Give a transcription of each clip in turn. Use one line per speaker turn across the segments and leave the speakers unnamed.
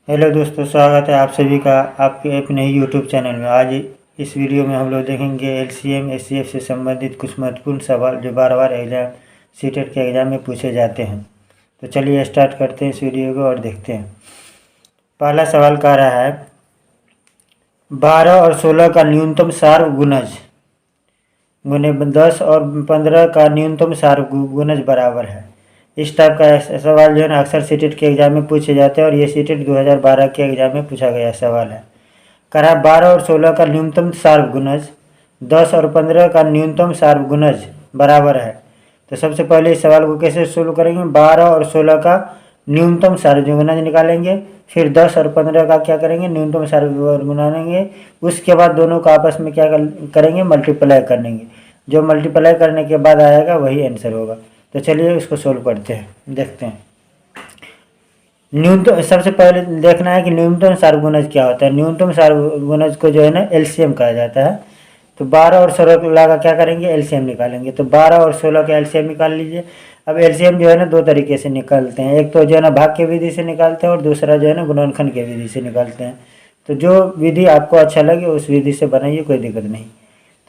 Hello दोस्तों, स्वागत है आप सभी का आपके अपने ही यूट्यूब चैनल में। आज इस वीडियो में हम लोग देखेंगे एलसीएम एचसीएफ से संबंधित कुछ महत्वपूर्ण सवाल जो बार बार एग्जाम सीटेट के एग्ज़ाम में पूछे जाते हैं। तो चलिए स्टार्ट करते हैं इस वीडियो को और देखते हैं। पहला सवाल कह रहा है 12 और 16 का न्यूनतम सार गुणज गुने 10 और 15 का न्यूनतम सार गुणज बराबर है। इस टाइप का सवाल जो है ना अक्सर सीटेट के एग्जाम में पूछे जाते हैं और ये सीटेट 2012 के एग्जाम में पूछा गया सवाल है। कह रहा है 12 और 16 का न्यूनतम सार्व गुणज 10 और 15 का न्यूनतम सार्व गुणज बराबर है। तो सबसे पहले इस सवाल को कैसे सोल्व करेंगे, 12 और 16 का न्यूनतम सार्व गुणज निकालेंगे, फिर 10 और 15 का क्या करेंगे, न्यूनतम सार्व गुणाएंगे। उसके बाद दोनों का आपस में क्या करेंगे, मल्टीप्लाई करेंगे। जो मल्टीप्लाई करने के बाद आएगा वही आंसर होगा। तो चलिए इसको सोल्व करते हैं, देखते हैं। न्यूनतम सबसे पहले देखना है कि न्यूनतम सार्वगुणज क्या होता है। न्यूनतम सार्वगुणज को जो है ना एलसीएम कहा जाता है। तो 12 और 16 का क्या करेंगे, एलसीएम निकालेंगे। तो 12 और 16 का एलसीएम निकाल लीजिए। अब एलसीएम जो है ना दो तरीके से निकालते हैं, एक तो जो है ना भाग के विधि से निकालते हैं और दूसरा जो है ना गुणनखंड के विधि से निकालते हैं। तो जो विधि आपको अच्छा लगे उस विधि से बनाइए, कोई दिक्कत नहीं।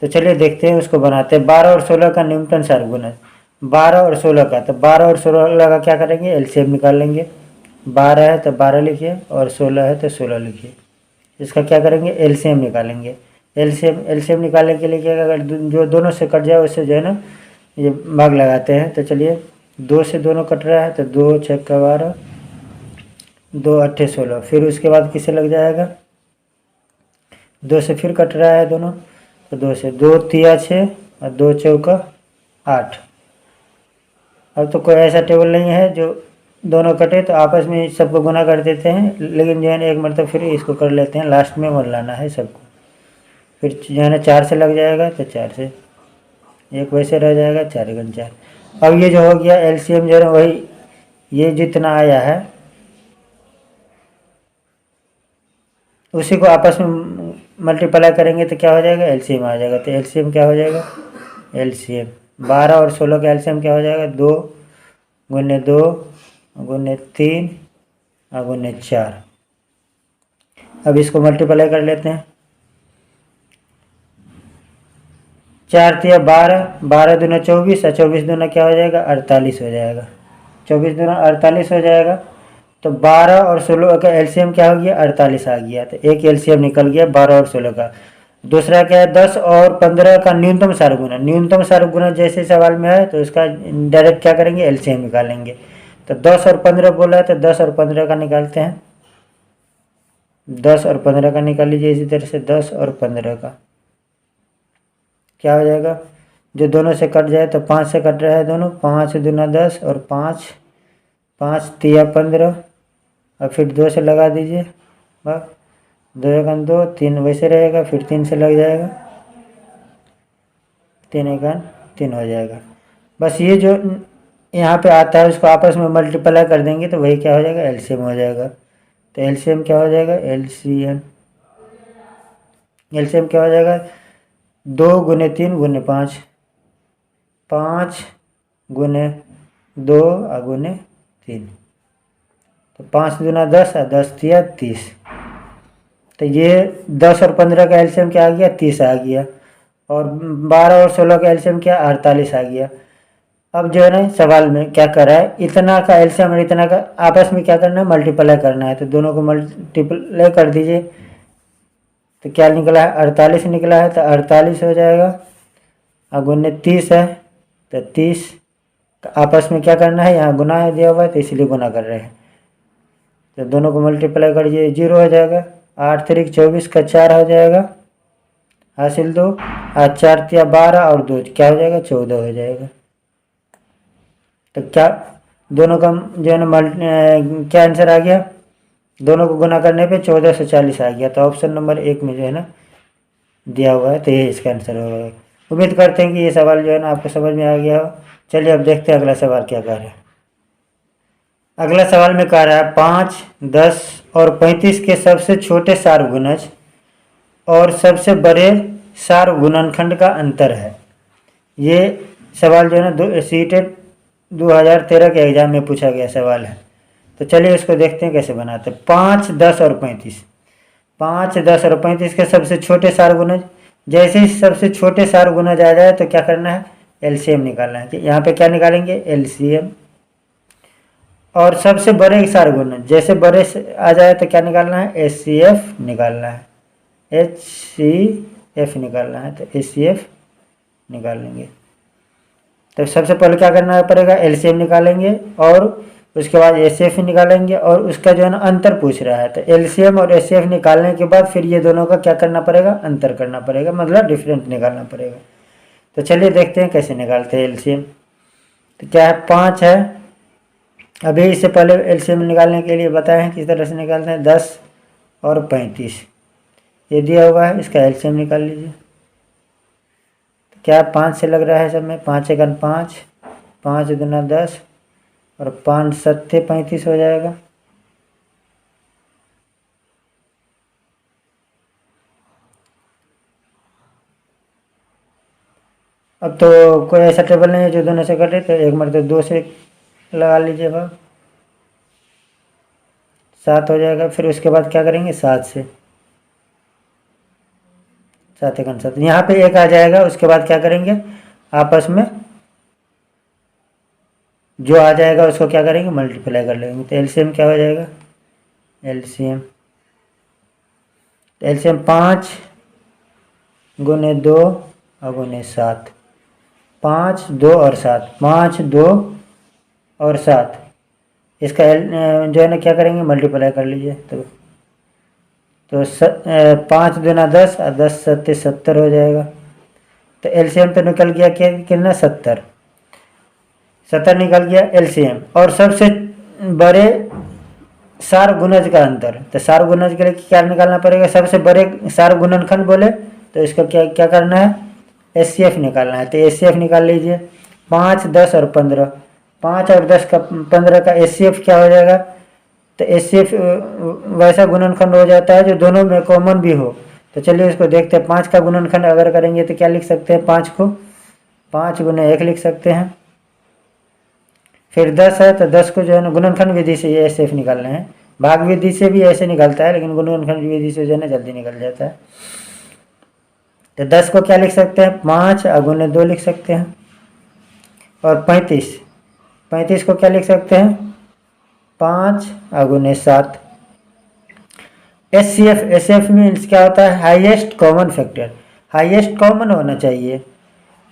तो चलिए देखते हैं, उसको बनाते हैं। 12 और 16 का न्यूनतम सार्वगुणज 12 और 16 का, तो 12 और 16 का क्या करेंगे, एलसीएम निकाल लेंगे। 12 है तो 12 लिखिए और 16 है तो 16 लिखिए। इसका क्या करेंगे, एलसीएम निकालेंगे। एलसीएम निकालने के लिए क्या, अगर जो दोनों से कट जाए उससे जो है ना ये भाग लगाते हैं। तो चलिए 2 से दोनों कट रहा है तो 2 6 का 12, 2 8 16। फिर उसके बाद किससे लग जाएगा, 2 से फिर कट रहा है दोनों, तो 2 से 2 3 6 और 2 चौका 8। अब तो कोई ऐसा टेबल नहीं है जो दोनों कटे तो आपस में सबको गुना कर देते हैं, लेकिन जो है ना एक मरतब फिर इसको कर लेते हैं, लास्ट में मर लाना है सबको। फिर जो है ना 4 से लग जाएगा तो 4 से, एक वैसे रह जाएगा, 4 गुना 4। अब ये जो हो गया एलसीएम जो है ना वही ये जितना आया है उसी को आपस में मल्टीप्लाई करेंगे तो क्या हो जाएगा, एलसीएम आ जाएगा। तो एलसीएम क्या हो जाएगा, एलसीएम 12 और 16 का एलसीएम क्या हो जाएगा, 2 गुने 2 गुने 3 और गुने 4। अब इसको मल्टीप्लाई कर लेते हैं। 4 तिया 12, 12 दूना 24 और 24 दूना क्या हो जाएगा, 48 हो जाएगा। 24 दूना 48 हो जाएगा। तो 12 और 16 का एलसीएम क्या हो गया, 48 आ गया। तो एक एलसीएम निकल गया 12 और 16 का। दूसरा क्या है, 10 और 15 का न्यूनतम सार्वगुणज। न्यूनतम सार्वगुणज जैसे सवाल में है तो इसका डायरेक्ट क्या करेंगे, एलसीएम निकालेंगे। तो 10 और 15 बोला है तो 10 और 15 का निकालते हैं। 10 और 15 का निकाल लीजिए इसी तरह से। 10 और 15 का क्या हो जाएगा, जो दोनों से कट जाए तो 5 से कट रहा है दोनों, 5 दूना 10 और 5 5 तिया 15 और फिर 2 से लगा दीजिए, बस 2 एकन 2, 3 वैसे रहेगा, फिर 3 से लग जाएगा, 3 एकन 3 हो जाएगा। बस ये जो यहाँ पे आता है उसको आपस में मल्टीप्लाई कर देंगे तो वही क्या हो जाएगा, एलसीएम हो जाएगा। तो एलसीएम क्या हो जाएगा, एलसीएम क्या हो जाएगा, 2 गुने 3 गुने 5, 5 गुने 2 और गुने 3। तो 5 दूना 10 और 10 तिया 30। तो ये 10 और 15 का एलसीएम क्या आ गया, 30 आ गया। और 12 और 16 का एलसीएम क्या, 48 आ गया। अब जो है ना सवाल में क्या कर रहा है, इतना का एलसीएम और इतना का आपस में क्या करना है, मल्टीप्लाई करना है। तो दोनों को मल्टीप्लाई कर दीजिए। तो क्या निकला है, 48 निकला है। तो 48 हो जाएगा और गुने 30 है तो 30 आपस में क्या करना है, यहाँ गुना है दिया हुआ है तो इसलिए गुना कर रहे हैं। तो दोनों को मल्टीप्लाई करिए, 0 हो जाएगा। 8 3 24 का 4 हो जाएगा, हासिल 2 और 4 तिया 12 और 2 क्या हो जाएगा, 14 हो जाएगा। तो क्या दोनों का जो है ना क्या आंसर आ गया, दोनों को गुना करने पे 1440 आ गया। तो ऑप्शन नंबर 1 में जो है ना दिया हुआ है तो ये इसका आंसर होगा। उम्मीद करते हैं कि ये सवाल जो है ना आपको समझ में आ गया हो। चलिए अब देखते हैं अगला सवाल क्या कह रहा है। अगला सवाल में कह रहा है 5, 10 और 35 के सबसे छोटे सार्वगुणज और सबसे बड़े सार्वगुणनखंड का अंतर है। ये सवाल जो है ना सीटेट 2013 के एग्जाम में पूछा गया सवाल है। तो चलिए इसको देखते हैं कैसे बनाते हैं। 5, 10 और 35, 5, 10 और 35 के सबसे छोटे सार गुणज, जैसे ही सबसे छोटे सार गुणज आ जाए तो क्या करना है, एलसीएम निकालना है। कि यहाँ पे क्या निकालेंगे, एलसीएम। और सबसे बड़े सार गुणज जैसे बड़े से आ जाए तो क्या निकालना है, एचसीएफ निकालना है, एचसीएफ निकालना है। तो एचसीएफ निकाल लेंगे। तो सबसे पहले क्या करना पड़ेगा, एलसीएम निकालेंगे और उसके बाद एचसीएफ निकालेंगे और उसका जो है ना अंतर पूछ रहा है। तो एलसीएम और एचसीएफ निकालने के बाद फिर ये दोनों का क्या करना पड़ेगा, अंतर करना पड़ेगा, मतलब डिफरेंट निकालना पड़ेगा। तो चलिए देखते हैं कैसे निकालते हैं एलसीएम। तो क्या है, 5 है। अभी इससे पहले एलसीएम निकालने के लिए बताए हैं किस तरह से निकालते हैं, 10 और 35 ये दिया हुआ है, इसका एलसीएम निकाल लीजिए। तो क्या 5 से लग रहा है सब में, 5 एकन 5, 5 दूना 10 और 5 सत्ते 35 हो जाएगा। अब तो कोई ऐसा टेबल नहीं है जो दोनों से कटे, तो एक मरते 2 से लगा लीजिए भाग, 7 हो जाएगा। फिर उसके बाद क्या करेंगे, 7 से, 7 एकन 7, यहाँ पे 1 आ जाएगा। उसके बाद क्या करेंगे, आपस में जो आ जाएगा उसको क्या करेंगे, मल्टीप्लाई कर लेंगे। तो एलसीएम क्या हो जाएगा, एलसीएम, एलसीएम 5 गुने 2 और गुने 7, 5, 2 और 7, 5, 2 और 7, इसका जो है ना क्या करेंगे, मल्टीप्लाई कर लीजिए। तो 5 दूना 10 और 10 सत्ते 70 हो जाएगा। तो एलसीएम तो निकल गया क्या, कितना, 70 निकल गया एलसीएम। और सबसे बड़े सार गुणज का अंतर, तो सार गुणज के लिए क्या निकालना पड़ेगा, सबसे बड़े सार गुणनखंड बोले तो इसका क्या क्या करना है, एचसीएफ निकालना है। तो एचसीएफ निकाल लीजिए। 5, 10 और 15, 5 और 10 का 15 का एचसीएफ क्या हो जाएगा, तो एचसीएफ वैसा गुणनखंड हो जाता है जो दोनों में कॉमन भी हो। तो चलिए इसको देखते हैं। 5 का गुणनखंड अगर करेंगे तो क्या लिख सकते हैं, 5 को 5 गुने 1 लिख सकते हैं। फिर 10 है तो 10 को जो है ना गुणनखंड विधि से ये एचसीएफ निकालना है। भाग विधि से भी ऐसे निकलता है, लेकिन गुणनखंड विधि से जो है ना जल्दी निकल जाता है। तो 10 को क्या लिख सकते हैं, 5 गुने 2 लिख सकते हैं। और 35 को क्या लिख सकते हैं, 5 गुने 7। एचसीएफ मीन्स क्या होता है, highest common factor, highest common होना चाहिए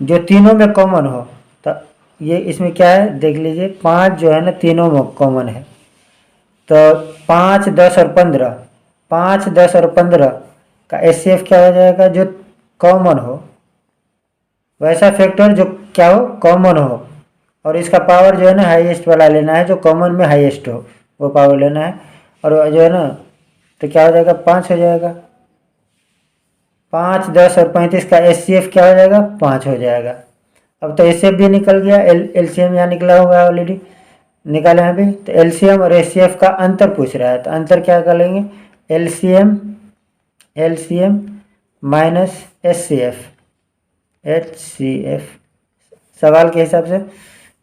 जो तीनों में कॉमन हो। तो ये इसमें क्या है देख लीजिए, 5 जो है ना तीनों में कॉमन है। तो 5, 10 और 15, 5, 10 और 15 का एचसीएफ क्या हो जाएगा, जो कॉमन हो, वैसा फैक्टर जो क्या हो, कॉमन हो। और इसका पावर जो है ना हाईएस्ट वाला लेना है, जो कॉमन में हाईएस्ट हो वो पावर लेना है। और जो है ना तो क्या हो जाएगा, 5 हो जाएगा। 5, 10 और 35 का एचसीएफ क्या हो जाएगा, 5 हो जाएगा। अब तो एचसीएफ भी निकल गया, एलसीएम यहाँ निकला हुआ है ऑलरेडी, निकाले हैं अभी। तो एलसीएम और एचसीएफ का अंतर पूछ रहा है, तो अंतर क्या कर लेंगे, एलसीएम माइनस एचसीएफ सवाल के हिसाब से। तो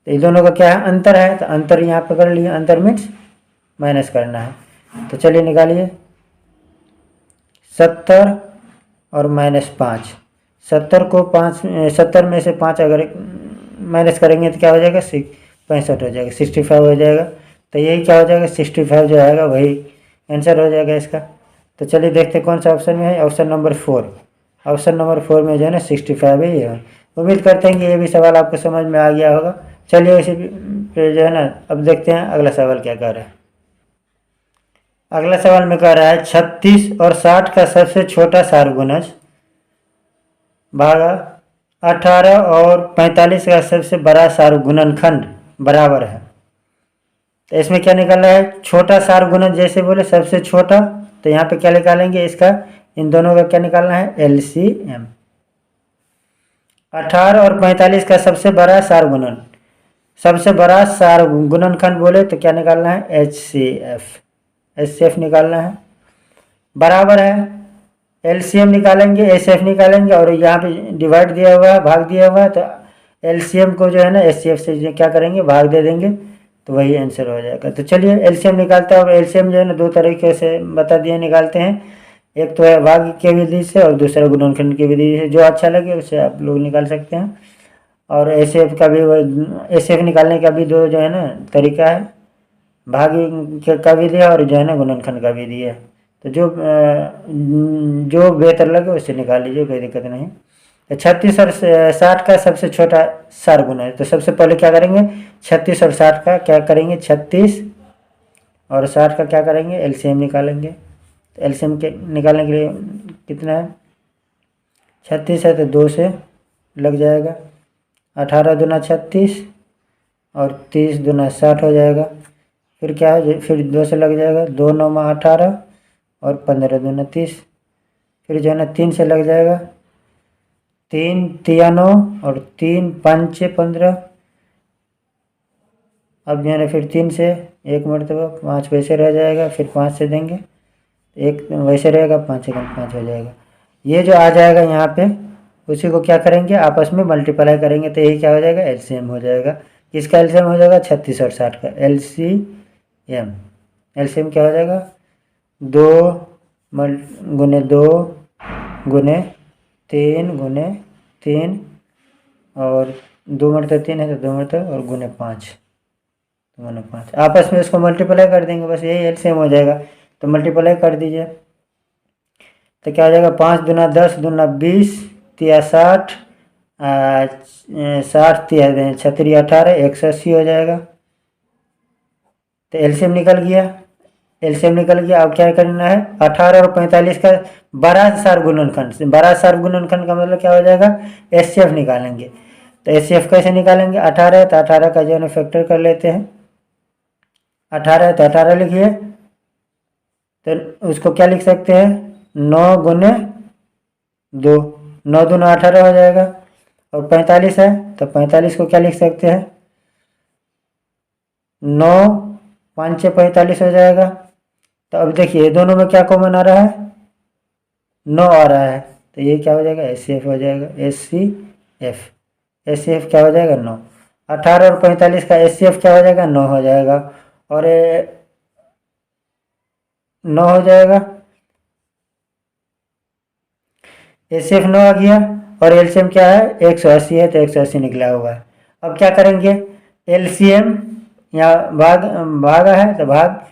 इन दोनों का क्या है, अंतर है। तो अंतर यहाँ पे कर लिए, अंतर मीन्स माइनस करना है। तो चलिए निकालिए, 70 और -5, 70 को 5, 70 में से 5 अगर माइनस करेंगे तो क्या हो जाएगा, 65 हो जाएगा, 65 हो जाएगा। तो यही क्या हो जाएगा, 65 जो आएगा वही आंसर हो जाएगा इसका। तो चलिए देखते हैं कौन सा ऑप्शन में है, ऑप्शन नंबर 4। ऑप्शन नंबर 4 में जो है ना 65 ही है। उम्मीद करते हैं कि ये भी सवाल आपको समझ में आ गया होगा। चलिए इसी पे जो है ना अब देखते हैं अगला सवाल क्या कह रहा है। अगला सवाल में कह रहा है 36 और 60 का सबसे छोटा सारगुणज भागा 18 और 45 का सबसे बड़ा सारगुणनखंड बराबर है। तो इसमें क्या निकालना है, छोटा सारगुणज जैसे बोले सबसे छोटा, तो यहाँ पे क्या निकालेंगे, इसका इन दोनों का क्या निकालना है, एलसीएम। 18 और 45 का सबसे बड़ा सारगुणन, सबसे बड़ा सारगुणनखंड बोले तो क्या निकालना है, एचसीएफ निकालना है। बराबर है, एलसीएम निकालेंगे, एचसीएफ निकालेंगे, और यहाँ पे डिवाइड दिया हुआ है, भाग दिया हुआ है, तो एलसीएम को जो है ना एचसीएफ से क्या करेंगे, भाग दे देंगे। तो वही आंसर हो जाएगा। तो चलिए एलसीएम निकालते हैं। और एलसीएम जो है ना दो तरीके से बता दिए निकालते हैं, एक तो है भाग की विधि से और दूसरा गुणनखंड की विधि से। जो अच्छा लगे उससे आप लोग निकाल सकते हैं। और एसएफ का भी, एसएफ निकालने का भी दो जो है ना तरीका है, भाग का विधि है और जो है ना गुणनखंड का विधि है। तो जो बेहतर लगे उससे निकाल लीजिए, कोई दिक्कत नहीं। तो 36 और 60 का सबसे छोटा सार गुना है। तो सबसे पहले क्या करेंगे, 36 और 60 का क्या करेंगे, 36 और 60 का क्या करेंगे, एलसीएम निकालेंगे। तो एलसीएम के निकालने के लिए कितना है, 36 है तो 2 से लग जाएगा, 18 दूना 36 और 30 दूना 60 हो जाएगा। फिर क्या है, फिर 2 से लग जाएगा, 2 9 में 18 और 15 दूना 30। फिर जो है ना 3 से लग जाएगा, 3 3 9 और 3 5 15। अब जो है ना फिर 3 से एक मरतबा 5 वैसे रह जाएगा, फिर 5 से देंगे एक वैसे रहेगा, 5 एकम 5 हो जाएगा। ये जो आ जाएगा यहाँ पे उसी को क्या करेंगे, आपस में मल्टीप्लाई करेंगे तो यही क्या हो जाएगा, एलसीएम हो जाएगा। किसका एलसीएम हो जाएगा, 36 और 60 का एलसीएम। एलसीएम क्या हो जाएगा, 2 गुने 2 गुने 3 गुने 3 और 2 मरतबा 3 है तो 2 मरतबा और गुने 5 गुने 5। आपस में इसको मल्टीप्लाई कर देंगे, बस यही एलसीएम हो जाएगा। तो मल्टीप्लाई कर दीजिए तो क्या हो जाएगा, 5 दूना 10 दूना 20 तिया 60 60 तिया 36 18 180 हो जाएगा। तो एलसीएम निकल गया, एलसीएम निकल गया। अब क्या करना है, 18 और 45 का बड़ा सार गुणनखंड से, बड़ा सार गुणनखंड का मतलब क्या हो जाएगा, एचसीएफ निकालेंगे। तो एचसीएफ कैसे निकालेंगे, 18 है तो 18 का जो है फैक्टर कर लेते हैं, 18 है तो 18 लिखिए। तो उसको क्या लिख सकते हैं, 9 गुने 2, 9 दूना 18 हो जाएगा। और 45 है तो 45 को क्या लिख सकते हैं, 9 5 6 45 हो जाएगा। तो अब देखिए दोनों में क्या कॉमन आ रहा है, 9 आ रहा है, तो ये क्या हो जाएगा, एचसीएफ हो जाएगा, एचसीएफ। एचसीएफ क्या हो जाएगा, 9। 18 और 45 का एचसीएफ क्या हो जाएगा, 9 हो जाएगा। और 9 हो जाएगा, एचसीएफ 9 आ गया। और एलसीएम क्या है, 180 है तो 180 निकला हुआ है। अब क्या करेंगे, एलसीएम या भाग भागा है तो भाग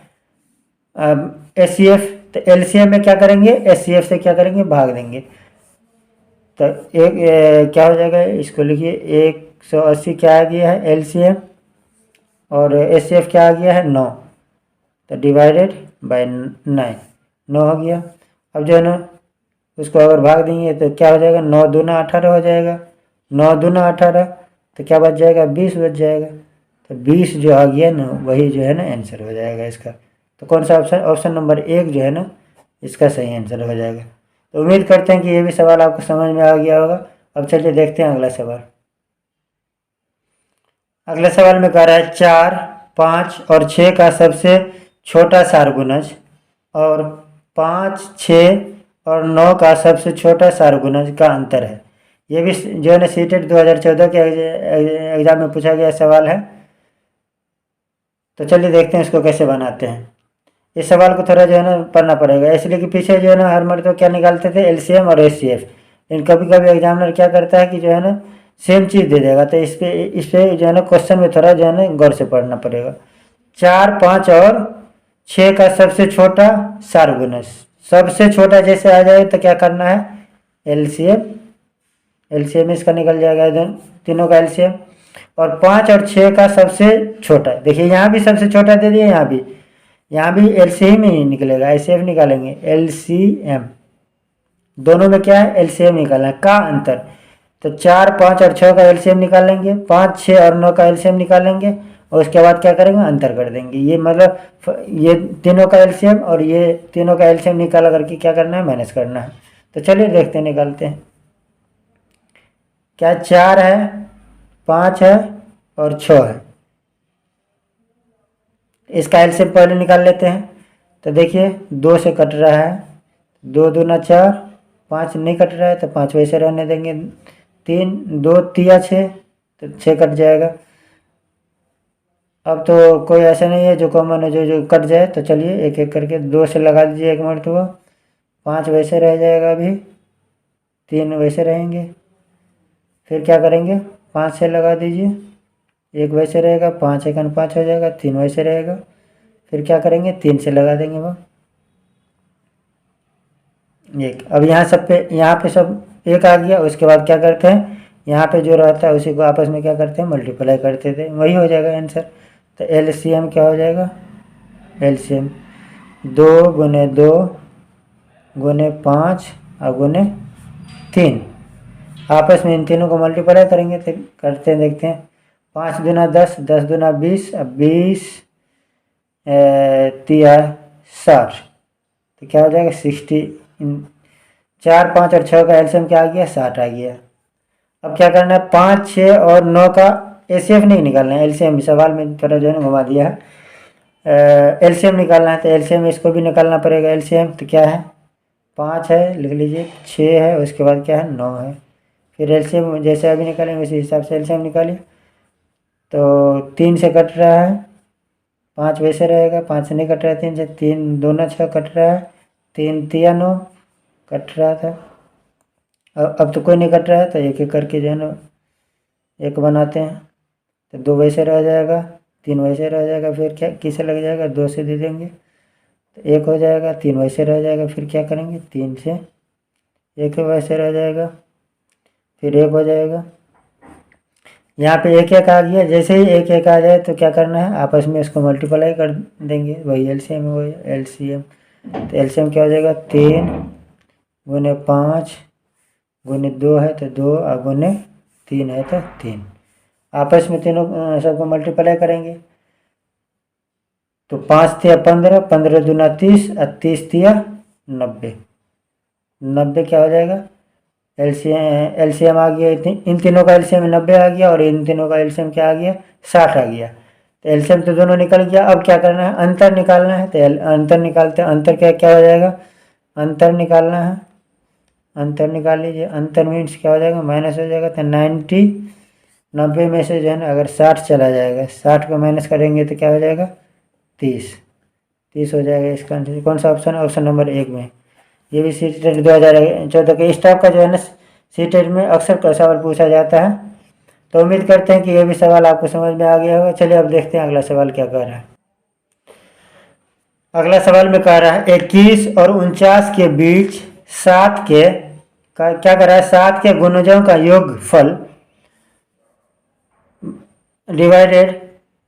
एचसीएफ, तो एलसीएम में क्या करेंगे, एचसीएफ से क्या करेंगे, भाग देंगे। तो एक क्या हो जाएगा, इसको लिखिए 180 क्या आ गया है एलसीएम और एचसीएफ क्या आ गया है, 9। तो डिवाइडेड बाय 9 हो गया। अब जो है ना उसको अगर भाग देंगे तो क्या हो जाएगा, 9 दूना 18 हो जाएगा, 9 दूना 18 तो क्या बच जाएगा, 20 बच जाएगा। तो 20 जो आ गया ना वही जो है ना आंसर हो जाएगा इसका। तो कौन सा ऑप्शन, ऑप्शन नंबर 1 जो है ना इसका सही आंसर हो जाएगा। तो उम्मीद करते हैं कि ये भी सवाल आपको समझ में आ गया होगा। अब चलिए देखते हैं अगला सवाल। अगला सवाल में कह रहा है 4 5 और 6 का सबसे छोटा सारगुणज और 5 6 और 9 का सबसे छोटा सारगुणज का अंतर है। ये भी जो है ना सीटेट 2014 के एग्जाम में पूछा गया सवाल है। तो चलिए देखते हैं इसको कैसे बनाते हैं। इस सवाल को थोड़ा जो है ना पढ़ना पड़ेगा, इसलिए कि पीछे जो है ना हर मर्द क्या निकालते थे, एलसीएम और एचसीएफ। लेकिन कभी कभी एग्जामिनर क्या करता है कि जो है ना सेम चीज़ दे देगा, तो इस पे जो है ना क्वेश्चन में थोड़ा जो है ना गौर से पढ़ना पड़ेगा। 4 5 और 6 का सबसे छोटा सारगुणज, सबसे छोटा जैसे आ जाए तो क्या करना है, एलसीएम, एलसीएम इसका निकल जाएगा, तीनों का एलसीएम। और 5 और 6 का सबसे छोटा, देखिए यहाँ भी सबसे छोटा दे दिया, यहाँ भी एलसीएम ही निकलेगा, एचसीएफ निकालेंगे, एलसीएम। दोनों में क्या है, एलसीएम निकालना है का अंतर। तो 4 5 और 6 का एलसीएम निकालेंगे, 5 6 और 9 का एलसीएम निकालेंगे और उसके बाद क्या करेंगे, अंतर कर देंगे। ये मतलब ये तीनों का एलसीएम और ये तीनों का एलसीएम निकाला करके क्या करना है, माइनस करना है। तो चलिए देखते हैं, निकालते हैं। क्या 4 है, 5 है और 6 है, इसका एलसीएम पहले निकाल लेते हैं। तो देखिए 2 से कट रहा है, 2 दूना 4, 5 नहीं कट रहा है तो 5 वैसे रहने देंगे, 3 2 3 6 तो 6 कट जाएगा। अब तो कोई ऐसा नहीं है जो कॉमन है जो जो कट जाए, तो चलिए एक एक करके 2 से लगा दीजिए एक मरतबा, 5 वैसे रह जाएगा, अभी 3 वैसे रहेंगे। फिर क्या करेंगे, 5 से लगा दीजिए, एक वैसे रहेगा, 5 एकन 5 हो जाएगा, 3 वैसे रहेगा। फिर क्या करेंगे, 3 से लगा देंगे वह एक। अब यहाँ पे सब एक आ गया। उसके बाद क्या करते हैं, यहाँ पे जो रहता है उसी को आपस में क्या करते हैं, मल्टीप्लाई करते थे, वही हो जाएगा आंसर। तो एलसीएम क्या हो जाएगा, एलसीएम 2 × 2 × 5 और गुने 3। आपस में इन तीनों को मल्टीप्लाई करेंगे तो करते हैं, देखते हैं। 5 दूना 10, 10 दूना 20, अब 20 तिया 60, तो क्या हो जाएगा 60। 4, 5 और 6 का एलसीएम क्या आ गया, 60 आ गया। अब क्या करना है, 5, 6 और 9 का एचसीएफ नहीं निकालना है, एलसीएम सवाल में थोड़ा जो है ना घुमा दिया है। एलसीएम निकालना है तो एलसीएम इसको भी निकालना पड़ेगा। एलसीएम तो क्या है, 5 है लिख लीजिए, 6 है, उसके बाद क्या है 9 है। फिर एलसीएम जैसे अभी निकालेंगे उसी हिसाब से एलसीएम निकालिए। तो 3 से कट रहा है, 5 वैसे रहेगा, 5 से नहीं कट रहा है, 3 से, 3 दूना 6 कट रहा है, 3 तिया 9 कट रहा था। अब तो कोई नहीं कट रहा है, तो एक एक करके जो है ना एक बनाते हैं। तो 2 वैसे रह जाएगा, 3 वैसे रह जाएगा, फिर क्या किसे लग जाएगा, 2 से दे देंगे तो 1 हो जाएगा, 3 वैसे रह जाएगा, फिर क्या करेंगे 3 से 1 वैसे रह जाएगा, फिर 1 हो जाएगा। यहाँ पे 1 1 आ गया, जैसे ही 1 1 आ जाए तो क्या करना है, आपस में इसको मल्टीप्लाई कर देंगे, वही एलसीएम है, वही एलसीएम। तो एलसीएम क्या हो जाएगा, 3 × 5 × 2 है तो 2 और गुने 3 है तो 3। आपस में तीनों सबको मल्टीप्लाई करेंगे तो 5 तिया 15, 15 दूना 30 और 30 तिया 90, 90 क्या हो जाएगा, एलसीएम आ गया। इन तीनों का एलसीएम 90 आ गया और इन तीनों का एलसीएम क्या आ गया, 60 आ गया। तो एलसीएम तो दोनों निकल गया। अब क्या करना है, अंतर निकालना है। तो अंतर निकालते हैं, अंतर क्या क्या हो जाएगा, अंतर निकालना है, अंतर निकाल लीजिए। अंतर मीन्स क्या हो जाएगा, माइनस हो जाएगा। तो 90 में से जो है ना अगर 60 चला जाएगा, 60 को माइनस करेंगे तो क्या हो जाएगा, 30 हो जाएगा। इसका आंसर कौन सा ऑप्शन है, ऑप्शन नंबर 1 में। ये भी सी टेट 2014 के इस टाइप का जो है ना सी टेट में अक्सर सवाल पूछा जाता है। तो उम्मीद करते हैं कि ये भी सवाल आपको समझ में आ गया होगा। चलिए अब देखते हैं अगला सवाल क्या कह रहा है। अगला सवाल में कह रहा है 21 और 49 के बीच 7 के क्या कर रहा है, 7 के गुणजों का योगफल डिवाइडेड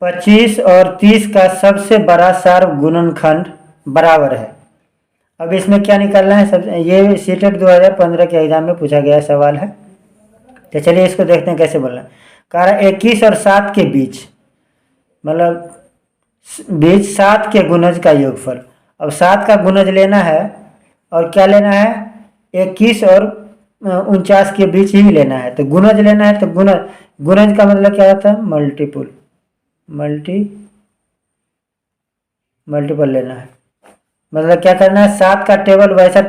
25 और 30 का सबसे बड़ा सार्व गुणनखंड बराबर है। अब इसमें क्या निकालना है, सब ये सीटेट 2015 के एग्जाम में पूछा गया सवाल है। तो चलिए इसको देखते हैं कैसे बोलना है। कह रहा है 21 और 7 के बीच, मतलब बीच 7 के गुणज का योगफल। अब 7 का गुणज लेना है और क्या लेना है, 21 और 49 के बीच ही लेना है। तो गुणज लेना है, तो गुणज का मतलब क्या होता है, मल्टीपल लेना है। मतलब क्या करना है, 7 का टेबल वैसा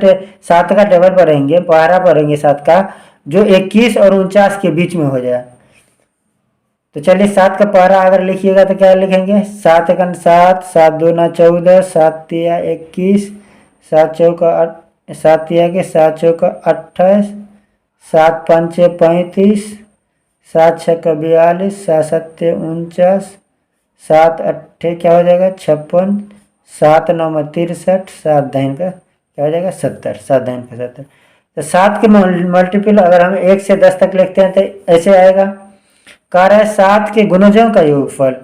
7 का टेबल पढ़ेंगे, पहाड़ा पढ़ेंगे 7 का, जो 21 और 49 के बीच में हो जाए। तो चलिए 7 का पहाड़ा अगर लिखिएगा तो क्या लिखेंगे, 7 एकन 7, 7 दूना 14, 7 तिया 21, 7 चौका 7 तिया के 7 चौका 28, 7 पंचे 35, 7 छक्का 42, 7 सत्ते 49, 7 अट्ठे क्या हो जाएगा 56, 7 9 में 63, 7 दाइन का क्या हो जाएगा 70, 7 दाइन का 70। तो 7 के मल्टीपल अगर हम 1 से 10 तक लिखते हैं तो ऐसे आएगा। कह रहा है 7 के गुणजों का योगफल।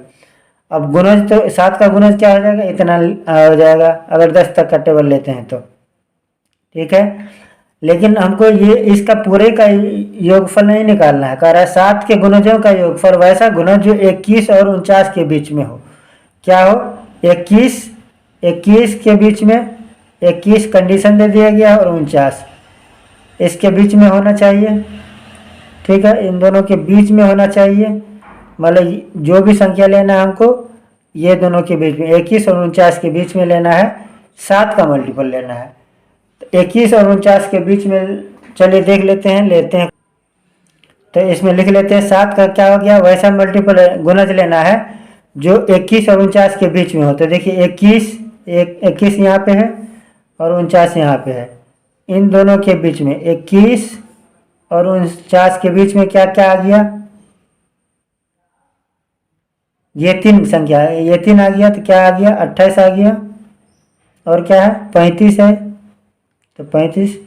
अब गुणज तो 7 का गुणज क्या हो जाएगा, इतना हो जाएगा अगर 10 तक का टेबल लेते हैं तो, ठीक है। लेकिन हमको ये इसका पूरे का योगफल नहीं निकालना है। कह रहा है 7 के गुणजों का योगफल वैसा गुणज जो 21 और 49 के बीच में हो। क्या हो, 21 के बीच में, 21 कंडीशन दे दिया गया और 49 इसके बीच में होना चाहिए, ठीक है। इन दोनों के बीच में होना चाहिए, मतलब जो भी संख्या लेना है हमको ये दोनों के बीच में, 21 और 49 के बीच में लेना है, 7 का मल्टीपल लेना है। तो 21 और 49 के बीच में चलिए देख लेते हैं। तो इसमें लिख लेते हैं 7 का क्या हो गया, वैसा मल्टीपल गुणज लेना है जो 21 और 49 के बीच में हो। तो देखिए 21 यहाँ पे है और 49 यहाँ पे है। इन दोनों के बीच में 21 और 49 के बीच में क्या क्या आ गया, ये 3 संख्या है, ये 3 आ गया तो क्या आ गया 28 आ गया, और क्या है 35 है तो 35,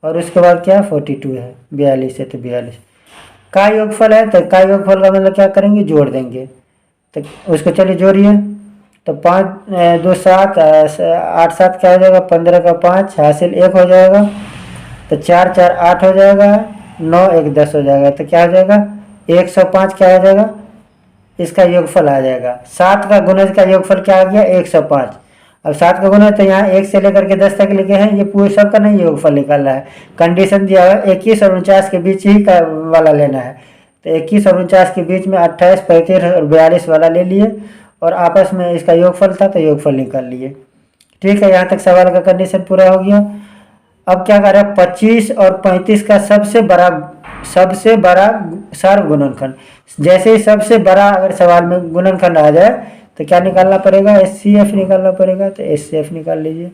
और उसके बाद क्या 42 है, 42 है तो 42 का योगफल है। तो का योगफल का मतलब क्या करेंगे, जोड़ देंगे। तो उसको चलिए जोड़िए। तो 5 2 7 8 7 क्या हो जाएगा, 15 का 5 हासिल 1 हो जाएगा। तो 4 4 8 हो जाएगा, 9 1 10 हो जाएगा। तो क्या हो जाएगा 105 क्या हो जाएगा, इसका योगफल आ जाएगा। 7 का गुणज का योगफल क्या आ गया 105। अब 7 का गुणज तो यहाँ 1 से लेकर के 10 तक लिखे हैं, ये पूरे सब का नहीं योगफल निकालना है। कंडीशन दिया हुआ है 21 और 49 के बीच ही का वाला लेना है। तो 21 और 49 के बीच में 28 35 और 42 वाला ले लिए, और आपस में इसका योगफल था तो योगफल निकाल लिए। ठीक है, यहाँ तक सवाल का कंडीशन पूरा हो गया। अब क्या कर रहे हैं, 25 और 35 का सबसे बड़ा सार गुणनखंड। जैसे ही सबसे बड़ा अगर सवाल में गुणनखंड आ जाए तो क्या निकालना पड़ेगा, HCF निकालना पड़ेगा। तो HCF निकाल लीजिए।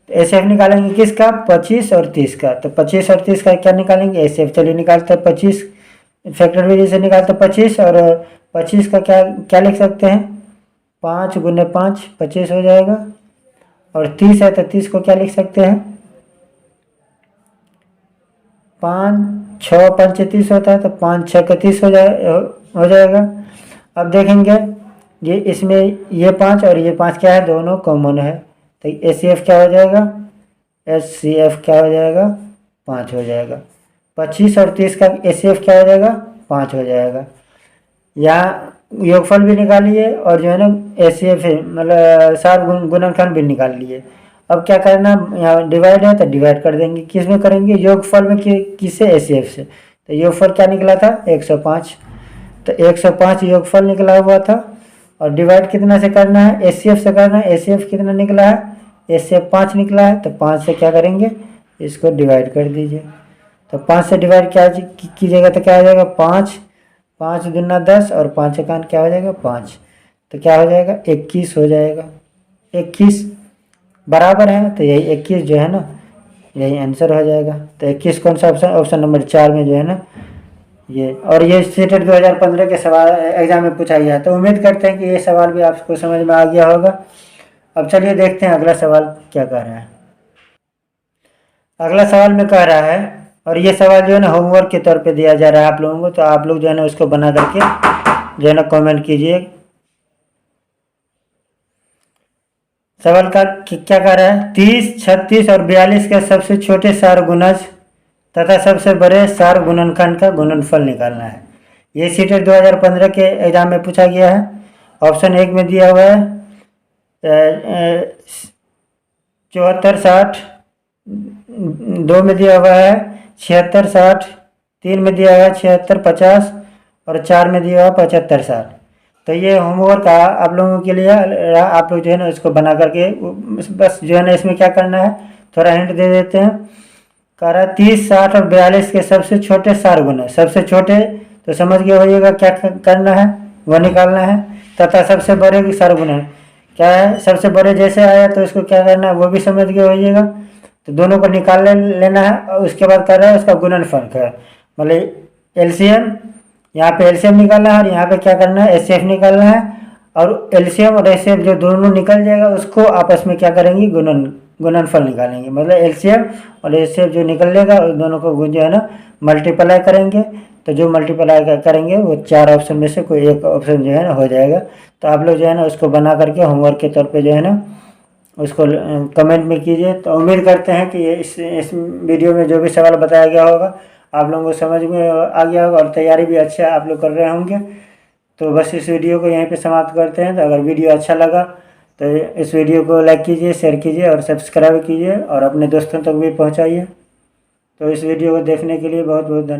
तो HCF निकालेंगे किसका, 25 और 30 का। तो 25 और 30 का क्या निकालेंगे, HCF। चलिए निकालते हैं 25, फैक्टर विधि से निकालते 25, और 25 का क्या क्या लिख सकते हैं, 5 गुने 5 25 हो जाएगा। और 30 है तो 30 को क्या लिख सकते हैं, 5 6 5 30 होता है, तो 5 6 30 हो जाएगा। अब देखेंगे ये इसमें ये 5 और ये 5 क्या है, दोनों कॉमन है। तो HCF क्या हो जाएगा, HCF क्या हो जाएगा 5 हो जाएगा। 25 और 30 का HCF क्या हो जाएगा 5 हो जाएगा। यहाँ योगफल भी निकालिए और जो है ना HCF मतलब सार गुणनखंड भी निकाल लिए। अब क्या करना, यहाँ डिवाइड है तो डिवाइड कर देंगे। किस में करेंगे, योगफल में किससे, HCF से। तो योगफल क्या निकला था 105। तो 105 योगफल निकला हुआ था, और डिवाइड कितना से करना है, HCF से करना है। HCF कितना निकला है, HCF 5 निकला है। तो 5 से क्या करेंगे, इसको डिवाइड कर दीजिए। तो 5 से डिवाइड क्या कीजिएगा तो क्या हो जाएगा 5 5 दूना 10 और 5 एकान क्या हो जाएगा 5। तो क्या हो जाएगा 21 हो जाएगा। 21 बराबर है, तो यही 21 जो है ना यही आंसर हो जाएगा। तो 21 कौन सा ऑप्शन, ऑप्शन नंबर 4 में जो है ना ये। और ये सीटेट 2015 के सवाल एग्जाम में पूछा गया। तो उम्मीद करते हैं कि ये सवाल भी आपको समझ में आ गया होगा। अब चलिए देखते हैं अगला सवाल क्या कह रहा है। अगला सवाल में कह रहा है, और ये सवाल जो है ना होमवर्क के तौर पे दिया जा रहा है आप लोगों को। तो आप लोग जो है ना उसको बना करके जो है ना कमेंट कीजिए। सवाल का क्या कह रहा है, 30 36 और 42 के सबसे छोटे सार गुणज तथा सबसे बड़े सार गुणनखंड का गुणनफल निकालना है। ये सीटेट 2015 के एग्जाम में पूछा गया है। ऑप्शन 1 में दिया हुआ है 74 60, 2 में दिया हुआ है 76 60, 3 में दिया हुआ है 76 50, और 4 में दिया हुआ है 75 60। तो ये होमवर्क आप लोगों के लिए, आप लोग जो है ना इसको बना करके बस जो है ना इसमें क्या करना है, थोड़ा हिंट दे देते हैं। कह रहा है 30 60 और 42 के सबसे छोटे सार गुण, सबसे छोटे तो समझ गए होइएगा क्या करना है, वो निकालना है। तथा सबसे बड़े की सार गुण क्या है, सबसे बड़े जैसे आया तो इसको क्या करना है वो भी समझ गए होइएगा। तो दोनों को निकाल लेना है, और उसके बाद कर रहा है उसका गुणनफल है, मतलब LCM। यहाँ पे LCM निकालना है और यहाँ पे क्या करना है HCF निकालना है। और LCM और HCF जो दोनों निकल जाएगा उसको आपस में क्या करेंगे, गुणनफल निकालेंगे। मतलब LCM और HCF जो निकलेगा उस दोनों को जो है ना मल्टीप्लाई करेंगे। तो जो मल्टीप्लाई करेंगे वो 4 ऑप्शन में से कोई एक ऑप्शन जो है ना हो जाएगा। तो आप लोग जो है ना उसको बना करके होमवर्क के तौर पे जो है ना उसको कमेंट में कीजिए। तो उम्मीद करते हैं कि इस वीडियो में जो भी सवाल बताया गया होगा आप लोगों को समझ में आ गया होगा, और तैयारी भी अच्छा आप लोग कर रहे होंगे। तो बस इस वीडियो को यहीं पे समाप्त करते हैं। तो अगर वीडियो अच्छा लगा तो इस वीडियो को लाइक कीजिए, शेयर कीजिए और सब्सक्राइब कीजिए, और अपने दोस्तों तक भी पहुंचाइए। तो इस वीडियो को देखने के लिए बहुत बहुत धन्यवाद।